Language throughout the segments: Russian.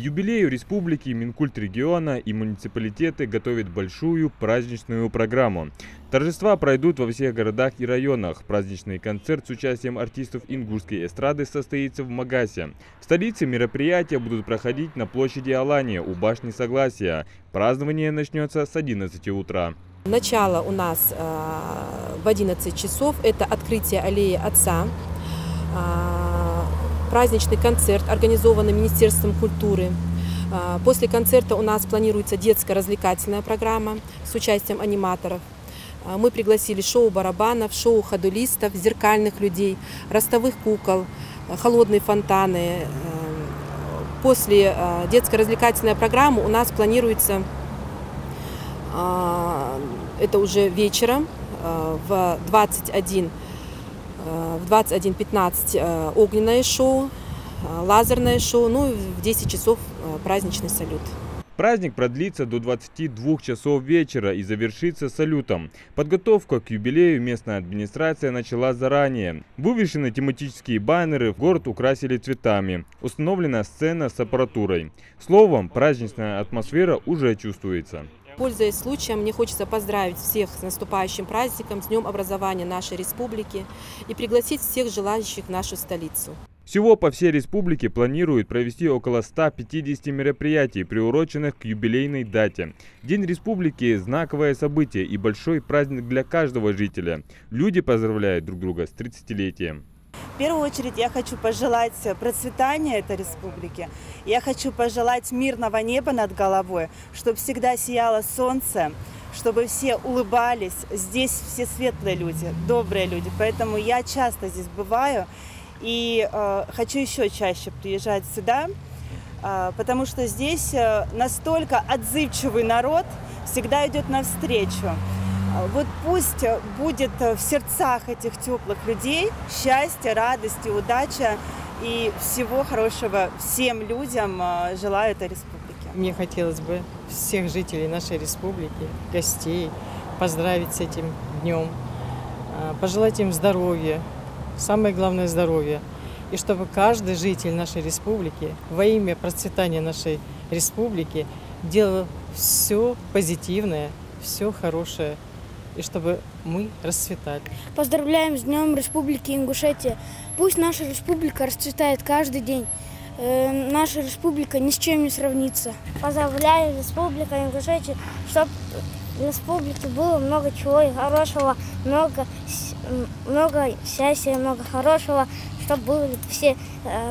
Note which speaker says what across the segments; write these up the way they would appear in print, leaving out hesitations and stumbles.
Speaker 1: юбилею республики Минкульт региона и муниципалитеты готовят большую праздничную программу. Торжества пройдут во всех городах и районах. Праздничный концерт с участием артистов ингушской эстрады состоится в Магасе. В столице мероприятия будут проходить на площади Алания у башни Согласия. Празднование начнется с 11 утра.
Speaker 2: Начало у нас в 11 часов. Это открытие аллеи Отца. Праздничный концерт, организованный Министерством культуры. После концерта у нас планируется детско-развлекательная программа с участием аниматоров. Мы пригласили шоу барабанов, шоу ходулистов, зеркальных людей, ростовых кукол, холодные фонтаны. После детско-развлекательной программы у нас планируется, это уже вечером, в 21:15 огненное шоу, лазерное шоу, ну и в 10 часов праздничный салют.
Speaker 1: Праздник продлится до 22 часов вечера и завершится салютом. Подготовку к юбилею местная администрация начала заранее. Вывешены тематические баннеры, город украсили цветами. Установлена сцена с аппаратурой. Словом, праздничная атмосфера уже чувствуется.
Speaker 2: Пользуясь случаем, мне хочется поздравить всех с наступающим праздником, с Днем образования нашей республики и пригласить всех желающих в нашу столицу.
Speaker 1: Всего по всей республике планируют провести около 150 мероприятий, приуроченных к юбилейной дате. День республики – знаковое событие и большой праздник для каждого жителя. Люди поздравляют друг друга с 30-летием.
Speaker 3: В первую очередь я хочу пожелать процветания этой республики. Я хочу пожелать мирного неба над головой, чтобы всегда сияло солнце, чтобы все улыбались. Здесь все светлые люди, добрые люди, поэтому я часто здесь бываю. И хочу еще чаще приезжать сюда, потому что здесь настолько отзывчивый народ всегда идет навстречу. Вот пусть будет в сердцах этих теплых людей счастье, радость и удача. И всего хорошего всем людям желаю этой республики.
Speaker 4: Мне хотелось бы всех жителей нашей республики, гостей поздравить с этим днем, пожелать им здоровья. Самое главное – здоровье. И чтобы каждый житель нашей республики во имя процветания нашей республики делал все позитивное, все хорошее. И чтобы мы расцветали.
Speaker 5: Поздравляем с Днем Республики Ингушетия. Пусть наша республика расцветает каждый день. Наша республика ни с чем не сравнится.
Speaker 6: Поздравляю Республику Ингушетия, чтобы в республике было много чего и хорошего, много счастья, много хорошего, чтобы были все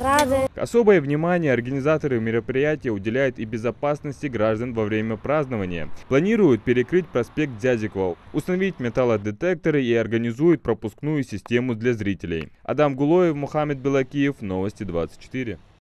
Speaker 6: рады.
Speaker 1: Особое внимание организаторы мероприятия уделяют и безопасности граждан во время празднования. Планируют перекрыть проспект Дзязикова, установить металлодетекторы и организуют пропускную систему для зрителей. Адам Гулоев, Мухаммед Белакиев, Новости 24.